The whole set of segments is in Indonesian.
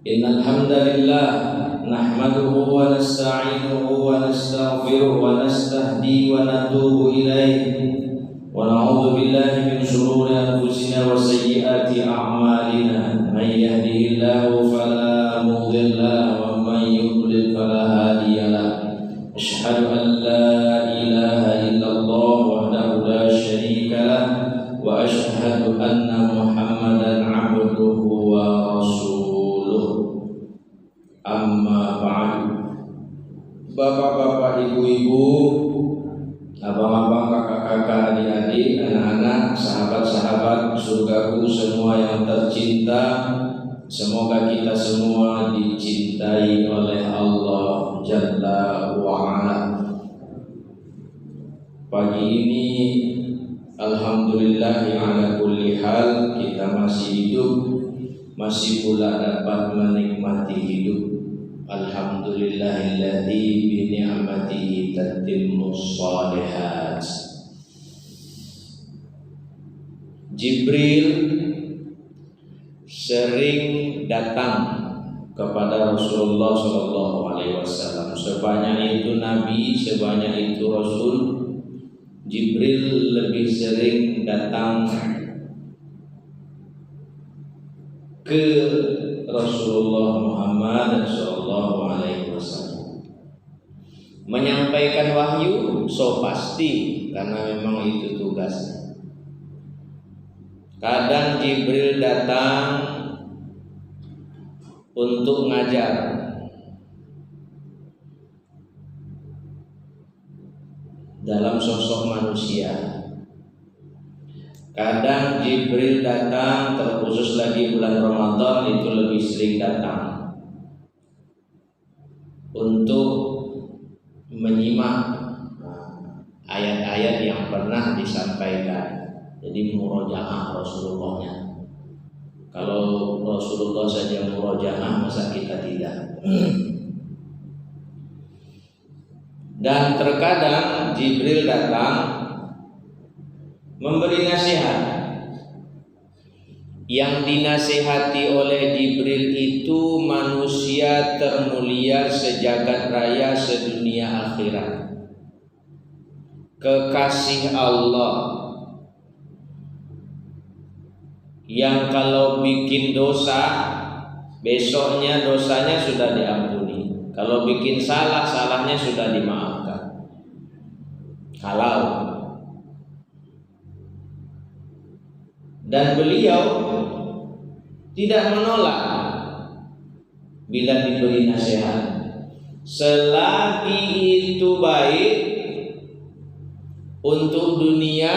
Innal hamdalillah nahmaduhu wa nasta'inuhu wa nastaghfiruhu wa nastahdi wa natubu ilaihi wa na'udzu billahi min shururi anfusina wa sayyiati a'malina may yahdihillahu fala mudilla lahu wa man yudlil fala hadiya lahu asyhadu an la ilaha illallah wahdahu la syarika lahu wa asyhadu anna muhammadan 'abduhu wa rasuluh. Amma ba'du. Bapak-bapak, ibu-ibu, abang-abang, kakak-kakak, adik-adik, anak-anak, sahabat-sahabat surgaku semua yang tercinta, semoga kita semua dicintai oleh Allah Jalla wa'ala. Pagi ini alhamdulillah ala kulli hal kita masih hidup, masih pula dapat menikmati hidup. Alhamdulillahilladzi bi ni'matihi tatimmus shalihat. Jibril sering datang kepada Rasulullah SAW. Sebanyak itu Nabi, sebanyak itu Rasul, Jibril lebih sering datang ke Rasulullah Muhammad SAW, menyampaikan wahyu, so pasti karena memang itu tugasnya. Kadang Jibril datang untuk ngajar, dalam sosok manusia. Kadang Jibril datang, terkhusus lagi bulan Ramadan itu lebih sering datang untuk menyimak ayat-ayat yang pernah disampaikan. Jadi murojaah Rasulullahnya. Kalau Rasulullah saja murojaah, masa kita tidak? Dan terkadang Jibril datang memberi nasihat. Yang dinasihati oleh Jibril itu manusia termulia sejagat raya sedunia akhirat, kekasih Allah, yang kalau bikin dosa besoknya dosanya sudah diampuni, kalau bikin salah, salahnya sudah dimaafkan. Kalau dan beliau tidak menolak bila diberi nasihat, selagi itu baik untuk dunia,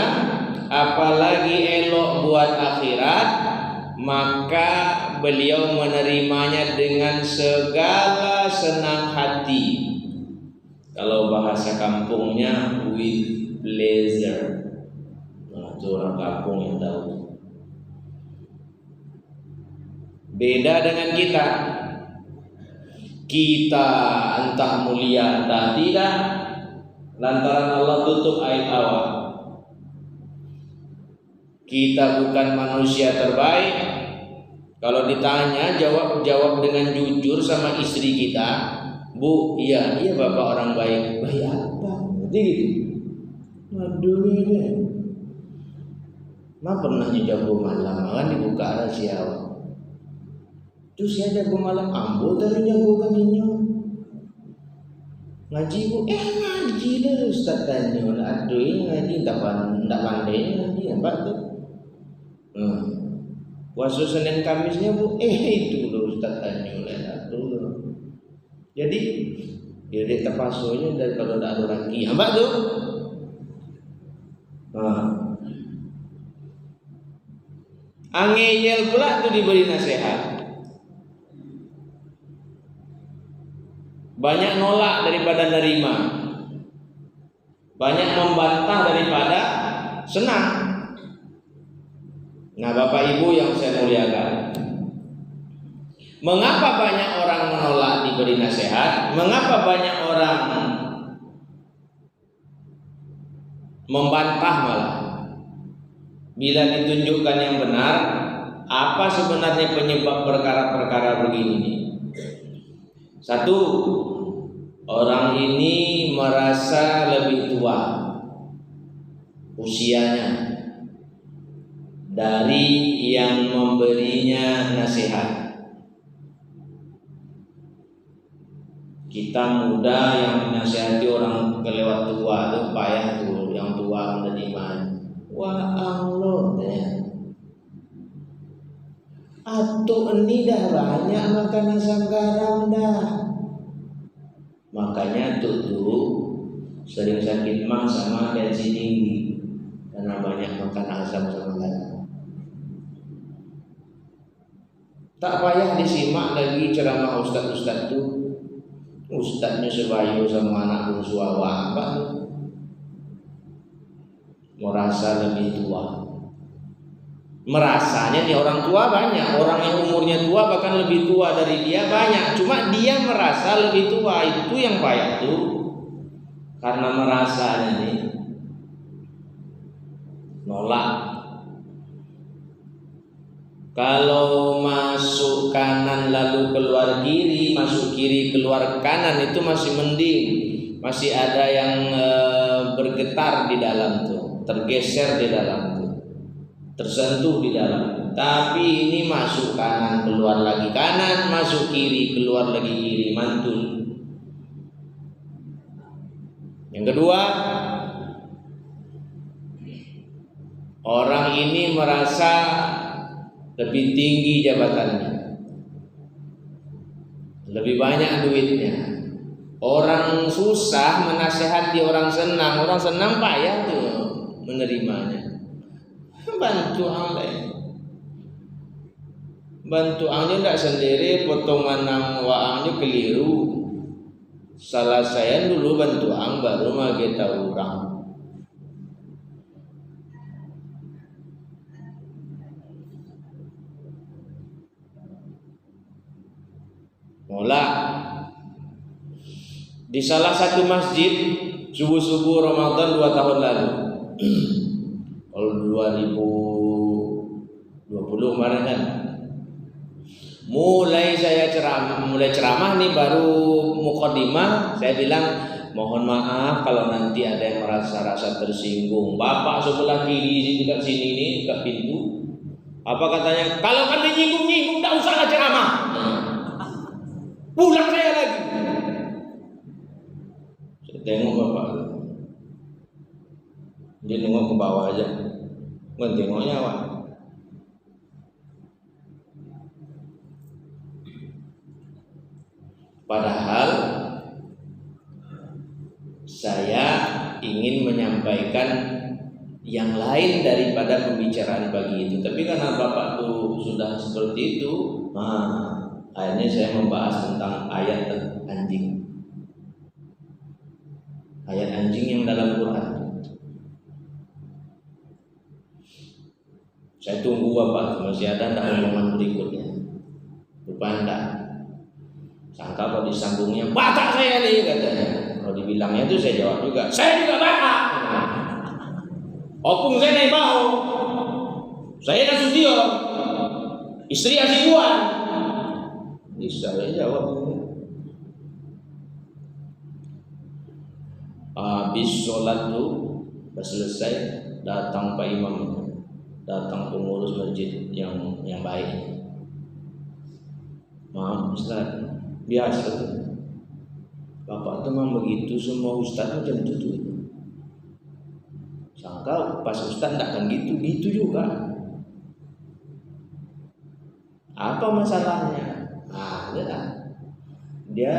apalagi elok buat akhirat, maka beliau menerimanya dengan segala senang hati. Kalau bahasa kampungnya with pleasure. Nah, itu orang kampung yang tahu. Beda dengan kita. Kita entah mulia entah tidak, lantaran Allah tutup aib awal. Kita bukan manusia terbaik. Kalau ditanya jawab dengan jujur sama istri kita, Bu, iya bapak orang baik. Baik apa? Jadi gitu. Aduh ini. Ma pernah jago malam, kan dibuka rahasia. Terus saya jago malam, ambo tadi jago kaminya. Ngaji Bu, ngaji lah Ustaz tanya. Aduh ngaji tak pandai ngaji apa tuh? Puasa Senin Kamisnya Bu, itu loh Ustaz tanya. Aduh. Jadi dia terpasunya dari kalau tak ada lagi. Apa tuh? Angel pula tuh diberi nasihat. Banyak nolak daripada nerima, banyak membantah daripada senang. Nah, Bapak Ibu yang saya muliakan, mengapa banyak orang menolak diberi nasihat? Mengapa banyak orang membantah malah. Bila ditunjukkan yang benar, apa sebenarnya penyebab perkara-perkara begini nih? Satu, orang ini merasa lebih tua usianya dari yang memberinya nasihat. Kita muda yang menasihati orang kelewat tua itu payah tuh, yang tua menerima. Wah Allah deh. Atau ini dah banyak makan asam garam dah. Makanya tuh sering sakit mah sama tensi tinggi karena banyak makan asam sama garam. Tak payah disimak lagi ceramah ustaz-ustaz tuh. Ustaznya sebayu sama anak bungsu awak apa tuh? Merasa lebih tua. Merasanya nih orang tua banyak, orang yang umurnya tua bahkan lebih tua dari dia banyak. Cuma dia merasa lebih tua, itu yang payah tuh. Karena merasanya nih nolak. Kalau masuk kanan lalu keluar kiri, masuk kiri keluar kanan itu masih mending, masih ada yang bergetar di dalam tuh, tergeser di dalam tuh, tersentuh di dalam. Tapi ini masuk kanan keluar lagi kanan, masuk kiri keluar lagi kiri, mantul. Yang kedua, orang ini merasa lebih tinggi jabatannya, lebih banyak duitnya. Orang susah menasehati orang senang payah tuh menerimanya. Bantu angnya tidak sendiri, potongan nang waangnya keliru. Salah saya dulu bantu ang baru mage tahu orang. Mula di salah satu masjid subuh-subuh Ramadan 2 tahun lalu. Kalau 2020 kemarin kan. Mulai ceramah nih baru mukadimah, saya bilang mohon maaf kalau nanti ada yang merasa tersinggung. Bapak sebelah kiri dekat sini nih dekat pintu. Apa katanya? Kalau kan menyinggung-nyinggung enggak usah ceramah. Pulang saya lagi. Saya tengok bapak. Dia nengok ke bawah aja. Bukan tengoknya Pak. Padahal saya ingin menyampaikan yang lain daripada pembicaraan pagi itu. Tapi karena bapak tuh sudah seperti itu, akhirnya saya membahas tentang ayat anjing. Ayat anjing yang dalam Quran. Saya tunggu bapak masih ada tak omongan berikutnya. Rupanya enggak. Sangka kalau disambungnya batak saya nih katanya. Kalau dibilangnya itu saya jawab juga. Saya juga batak. Opung saya naik bau. Saya Nasution. Istri Asibuan. Bisa saya jawab. Habis sholat tuh pas selesai datang Pak Imam, datang pengurus masjid yang baik. Maaf Ustaz, biasa tuh. Bapak tuh memang begitu, semua Ustaz macam itu tuh. Sangka pas Ustaz tidak akan gitu juga. Apa masalahnya? Dia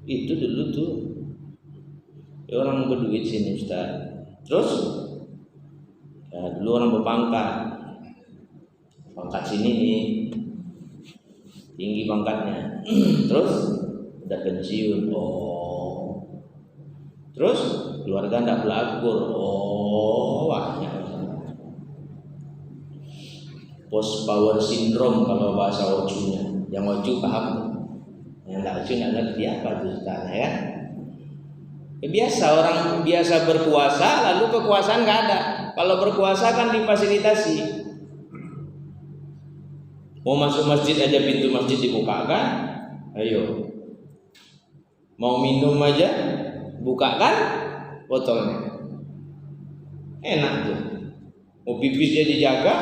itu dulu tuh orang berduit sini Ustaz. Terus ya, dulu orang berpangkat. Pangkat sini nih tinggi pangkatnya. Terus udah pensiun. Terus keluarga tidak belakur. Banyak. Post power syndrome kalau bahasa Ojunya. Yang Oju paham tuh. Yang tidak Oju nggak ngerti apa itu Ustaz ya. Biasa orang biasa berkuasa lalu kekuasaan nggak ada. Kalau berkuasa kan difasilitasi. Mau masuk masjid aja pintu masjid dibukakan. Ayo. Mau minum aja bukakan botolnya. Enak tuh. Mau pipis dia dijaga.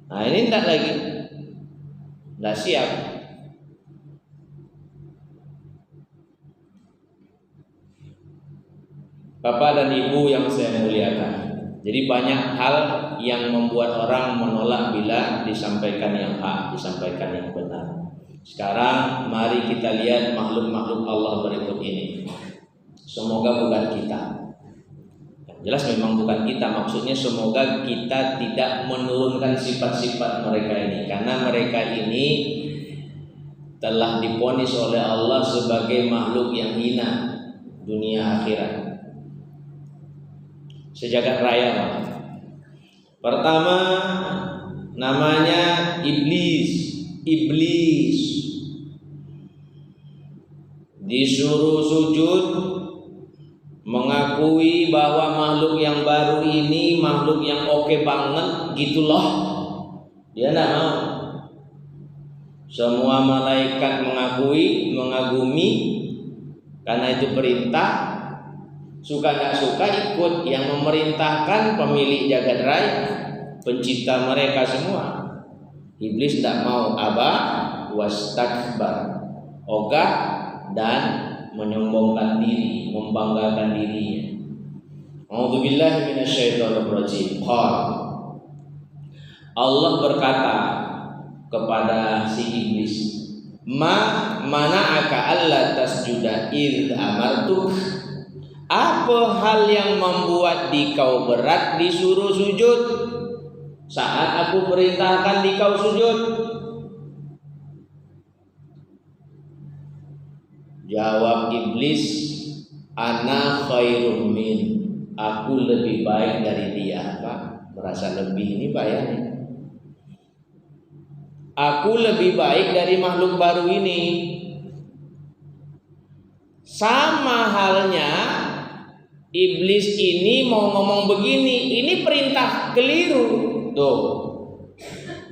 Nah ini enggak lagi. Enggak siap. Bapak dan Ibu yang saya muliakan. Jadi banyak hal yang membuat orang menolak bila disampaikan yang hak, disampaikan yang benar. Sekarang mari kita lihat makhluk-makhluk Allah berikut ini. Semoga bukan kita. Jelas memang bukan kita. Maksudnya semoga kita tidak menurunkan sifat-sifat mereka ini. Karena mereka ini telah divonis oleh Allah sebagai makhluk yang hina dunia akhirat. Sejagat raya. Pertama namanya iblis. Iblis disuruh sujud, mengakui bahwa makhluk yang baru ini makhluk yang oke banget gitu loh. Dia tidak mau. Semua malaikat mengakui, mengagumi, karena itu perintah. Suka gak suka ikut. Yang memerintahkan pemilik jagat raya, pencipta mereka semua. Iblis tidak mau, aba wastakbar, ogah dan menyombongkan diri, membanggakan dirinya. A'udzubillahi minasyaitonirrajim. Allah berkata kepada si iblis, mana'aka alla tasjuda id amartuk. Apa hal yang membuat dikau berat disuruh sujud saat aku perintahkan dikau sujud? Jawab iblis, ana khairum min. Aku lebih baik dari dia. Pak, merasa lebih ini bayarnya. Aku lebih baik dari makhluk baru ini. Sama halnya iblis ini mau ngomong begini, ini perintah keliru. Tuh.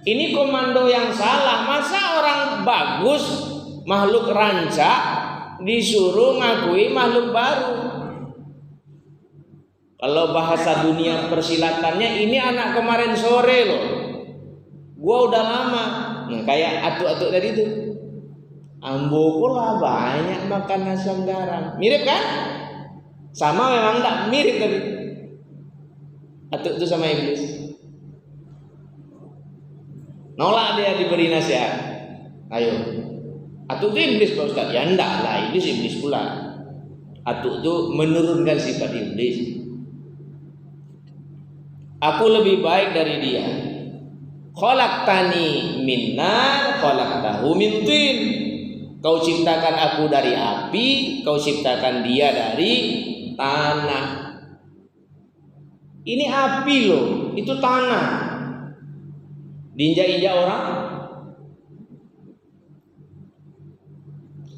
Ini komando yang salah. Masa orang bagus, makhluk rancak, disuruh ngakui makhluk baru? Kalau bahasa dunia persilatannya, ini anak kemarin sore loh. Gua udah lama. Kayak atuk-atuk tadi itu. Ambo lah banyak makan asam garam. Mirip kan? Sama memang enggak mirip tapi. Atuk itu sama iblis. Nolak dia diberi nasihat. Ayo. Atuk itu iblis Pak Ustaz. Ya enggak lah, iblis pula. Atuk itu menurunkan sifat iblis. Aku lebih baik dari dia. Khalaqtani min nar, khalaqtahu min tin. Kau ciptakan aku dari api, kau ciptakan dia dari tanah. Ini api loh, itu tanah. Diinjak-injak orang.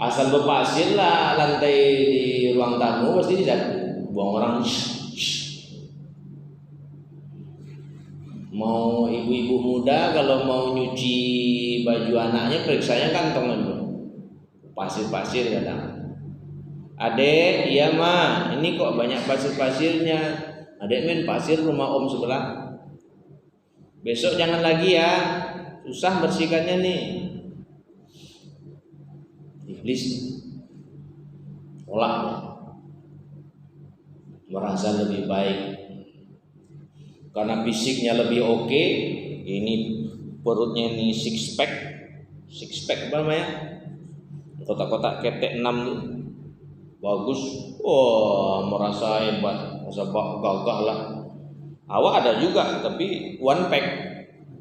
Asal berpasir lah lantai di ruang tamu pasti dijatuh. Buang orang. Mau ibu-ibu muda kalau mau nyuci baju anaknya periksanya kantong dulu. Pasir-pasir kadang. Adek, iya mah, ini kok banyak pasir-pasirnya. Adek main pasir rumah om sebelah. Besok jangan lagi ya, susah bersihkannya nih. Iblis olahnya merasa lebih baik karena fisiknya lebih oke. Ini perutnya ini six pack apa namanya? Kotak-kotak ketek 6 tuh. Bagus. Oh, merasa hebat, merasa gagah lah. Awak ada juga tapi one pack.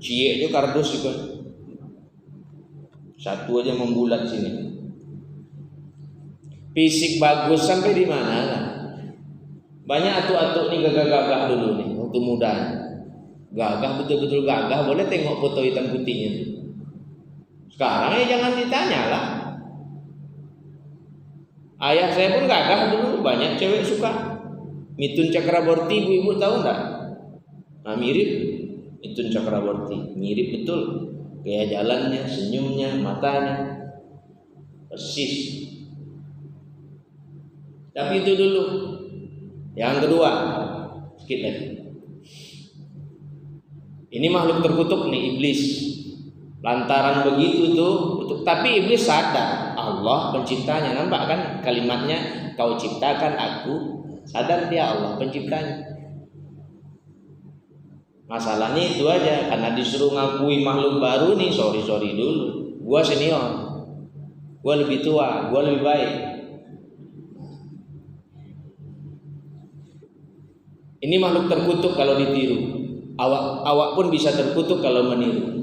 Cie itu kardus juga. Satu aja membulat sini. Fisik bagus sampai di mana lah. Banyak atuk-atuk nih gagah-gagah dulu nih waktu muda. Gagah betul-betul gagah, boleh tengok foto hitam putihnya tuh. Sekarang ya jangan ditanya lah. Ayah saya pun gagah dulu, banyak cewek suka. Mithun Chakraborty, ibu-ibu tahu enggak? Nah, mirip Mithun Chakraborty, mirip betul. Gaya jalannya, senyumnya, matanya persis. Tapi itu dulu. Yang kedua, sedikit lagi. Ini makhluk terkutuk nih, iblis. Lantaran begitu tuh, tapi iblis sadar Allah penciptanya. Nampak kan kalimatnya, kau ciptakan aku. Sadar dia Allah penciptanya. Masalahnya itu aja, karena disuruh ngakui makhluk baru nih, sorry dulu. Gua senior, gua lebih tua, gua lebih baik. Ini makhluk terkutuk kalau ditiru. Awak pun bisa terkutuk kalau meniru.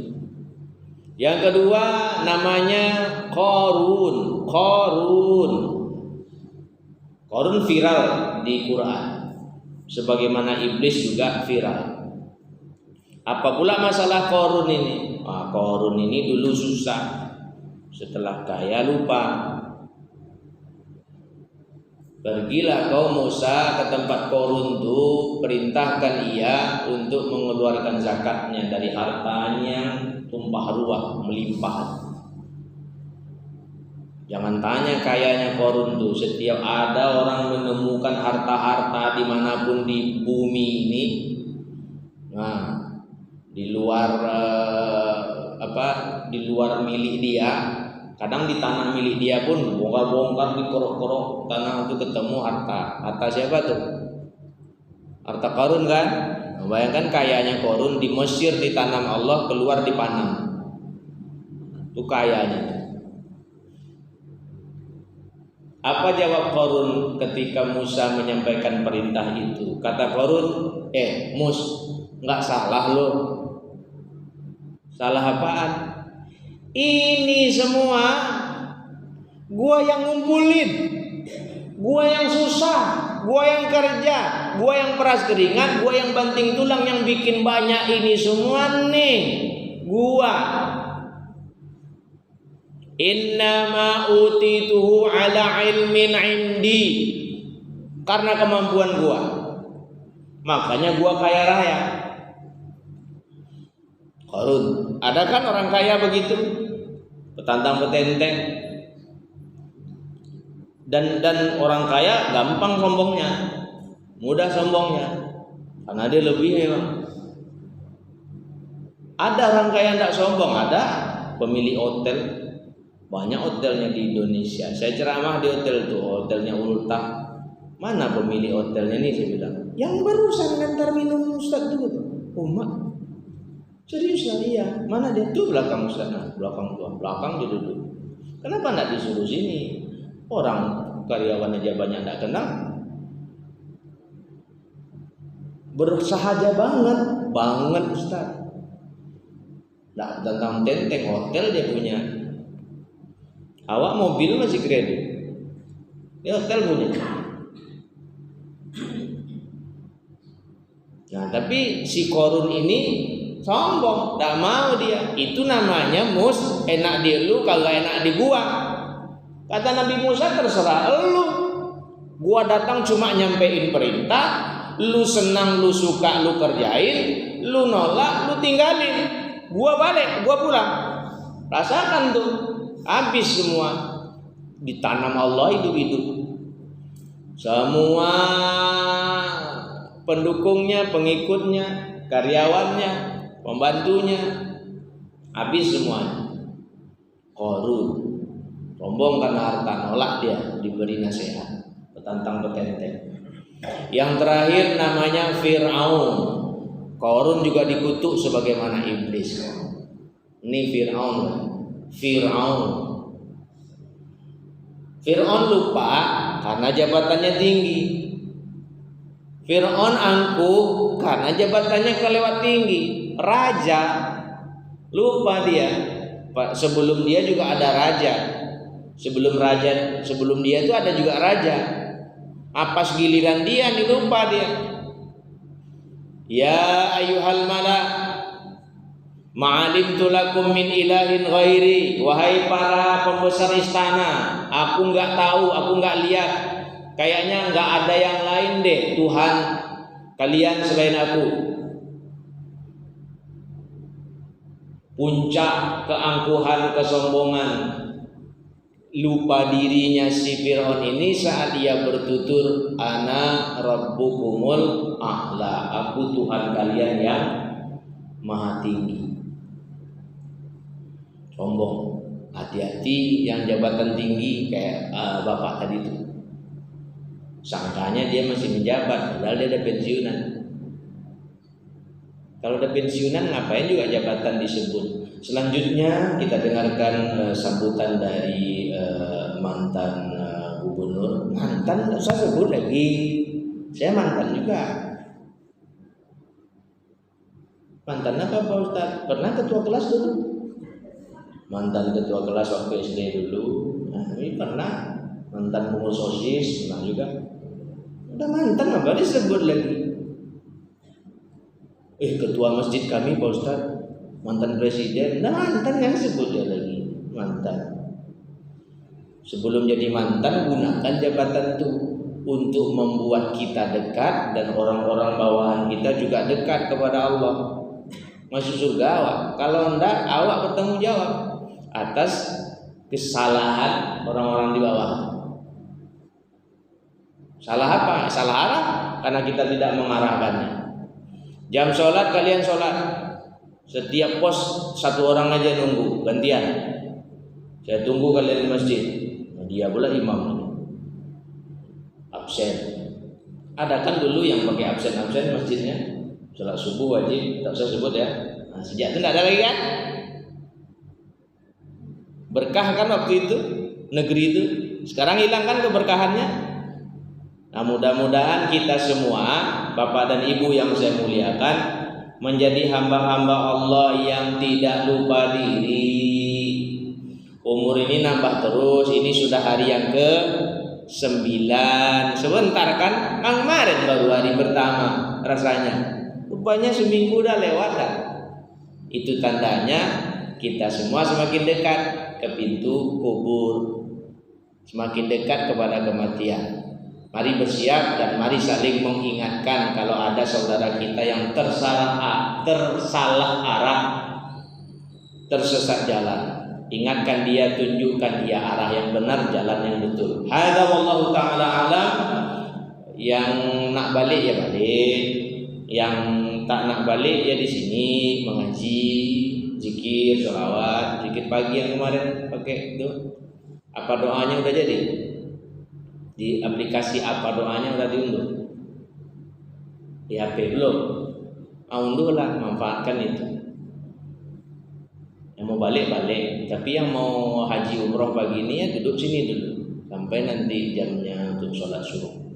Yang kedua namanya Qarun. Qarun viral di Quran. Sebagaimana iblis juga viral. Apa pula masalah Qarun ini? Qarun ini dulu susah. Setelah kaya lupa. Pergilah kau Musa ke tempat Qarun itu, perintahkan ia untuk mengeluarkan zakatnya dari hartanya, tumpah ruah, melimpah. Jangan tanya kayanya Qarun tuh. Setiap ada orang menemukan harta-harta dimanapun di bumi ini, di luar di luar milik dia. Kadang di tanah milik dia pun bongkar-bongkar, dikorok-korok tanah itu ketemu harta. Harta siapa tuh? Harta Qarun kan? Bayangkan kayanya Qarun, di Mesir ditanam Allah, keluar dipanam. Itu kayanya. Apa jawab Qarun ketika Musa menyampaikan perintah itu? Kata Qarun, Mus, nggak salah lo. Salah apaan? Ini semua gua yang ngumpulin, gua yang susah, gua yang kerja, gua yang peras keringat, gua yang banting tulang, yang bikin banyak ini semua nih gua. Innama utituhu ala ilmin indi. Karena kemampuan gua, makanya gua kaya raya. Qarun, ada kan orang kaya begitu, petantang petenteng, dan orang kaya gampang sombongnya, mudah sombongnya, karena dia lebih memang. Ada orang kaya tidak sombong, ada pemilik hotel, banyak hotelnya di Indonesia. Saya ceramah di hotel tuh, hotelnya Ultah. Mana pemilik hotelnya nih? Saya bilang, yang barusan ngantar minum Ustaz dulu tuh, Umat. Serius lah, iya. Mana dia tuh? Belakang Ustaz. Belakang dia duduk. Kenapa enggak disuruh sini? Orang karyawan aja banyak enggak kenal. Bersahaja banget Ustaz. Enggak tentang tenteng, hotel dia punya. Awak mobil masih kredit. Dia hotel punya. Nah, tapi si Qarun ini sombong, tak mau dia. Itu namanya enak di lu, kagak enak di gua. Kata Nabi Musa, terserah lu. Gua datang cuma nyampein perintah, lu senang, lu suka, lu kerjain, lu nolak, lu tinggalin. Gua balik, gua pulang. Rasakan tuh, habis semua. Ditanam Allah hidup-hidup. Semua pendukungnya, pengikutnya, karyawannya, pembantunya, habis semuanya. Qarun sombong karena harta, nolak dia, diberi nasihat, petantang petenteng. Yang terakhir namanya Fir'aun. Qarun juga dikutuk sebagaimana iblis. Ini Fir'aun lupa karena jabatannya tinggi. Fir'aun angkuh karena jabatannya kelewat tinggi. Raja lupa dia. Sebelum dia juga ada raja. Sebelum dia itu ada juga raja. Apa giliran dia nih, lupa dia. Ya ayyuhal mala, Ma'alimtu lakum min ilahin ghairi, wahai para pembesar istana, aku nggak tahu, aku nggak lihat, kayaknya nggak ada yang lain deh Tuhan kalian selain aku. Puncak keangkuhan, kesombongan, lupa dirinya si Fir'aun ini saat dia bertutur ana rabbukumul a'la, aku Tuhan kalian yang maha tinggi. Sombong. Hati-hati yang jabatan tinggi kayak bapak tadi itu. Sangkanya dia masih menjabat, padahal dia ada pensiunan. Kalau udah pensiunan ngapain juga jabatan disebut. Selanjutnya kita dengarkan sambutan dari mantan gubernur. Mantan nggak usah sebut lagi, saya mantan juga. Mantan apa Pak Ustaz? Pernah ketua kelas dulu. Mantan ketua kelas waktu SD dulu. Nah, ini pernah mantan pengurus OSIS, pernah juga. Udah mantan apa disebut lagi? Ketua masjid kami Pak Ustaz, mantan presiden, nah mantan yang sebut dia lagi, mantan. Sebelum jadi mantan, gunakan jabatan itu untuk membuat kita dekat dan orang-orang bawahan kita juga dekat kepada Allah. Masuk surga awak, kalau enggak awak bertanggung jawab atas kesalahan orang-orang di bawah. Salah apa? Salah arah karena kita tidak mengarahkannya. Jam sholat kalian sholat, setiap pos satu orang aja nunggu gantian. Saya tunggu kalian di masjid. Dia pula imam absen. Ada kan dulu yang pakai absen masjidnya. Sholat subuh wajib, tak usah sebut ya. Nah, sejak itu tidak ada lagi kan? Berkah kan waktu itu negeri itu. Sekarang hilang kan keberkahannya. Nah, mudah-mudahan kita semua, Bapak dan Ibu yang saya muliakan, menjadi hamba-hamba Allah yang tidak lupa diri. Umur ini nambah terus, ini sudah hari yang ke-9. Sebentar kan? Kemarin baru hari pertama rasanya. Rupanya seminggu udah lewat kan? Itu tandanya kita semua semakin dekat ke pintu kubur, semakin dekat kepada kematian. Mari bersiap dan mari saling mengingatkan kalau ada saudara kita yang tersalah arah, tersesat jalan. Ingatkan dia, tunjukkan dia arah yang benar, jalan yang betul. Hadza wallahu taala alam. Yang nak balik ya balik, yang tak nak balik ya di sini mengaji, zikir, sholawat, zikir pagi yang kemarin pakai itu. Apa doanya udah jadi? Di aplikasi apa doanya udah diunduh? Di HP belum? Unduhlah, manfaatkan itu. Yang mau balik, tapi yang mau haji umroh pagi ini ya duduk sini dulu sampai nanti jamnya untuk sholat subuh.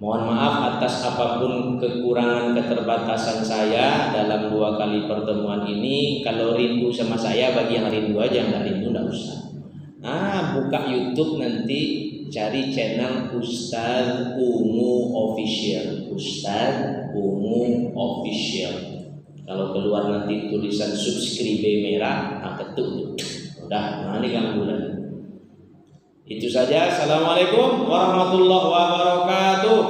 Mohon maaf atas apapun kekurangan keterbatasan saya dalam 2 kali pertemuan ini. Kalau rindu sama saya, bagi yang rindu aja, nggak rindu nggak usah. Buka YouTube nanti, cari channel Ustaz Ungu Official. Ustaz Ungu Official. Kalau keluar nanti tulisan subscribe merah, ketuk. Udah, ini kan bulan. Itu saja. Assalamualaikum warahmatullahi wabarakatuh.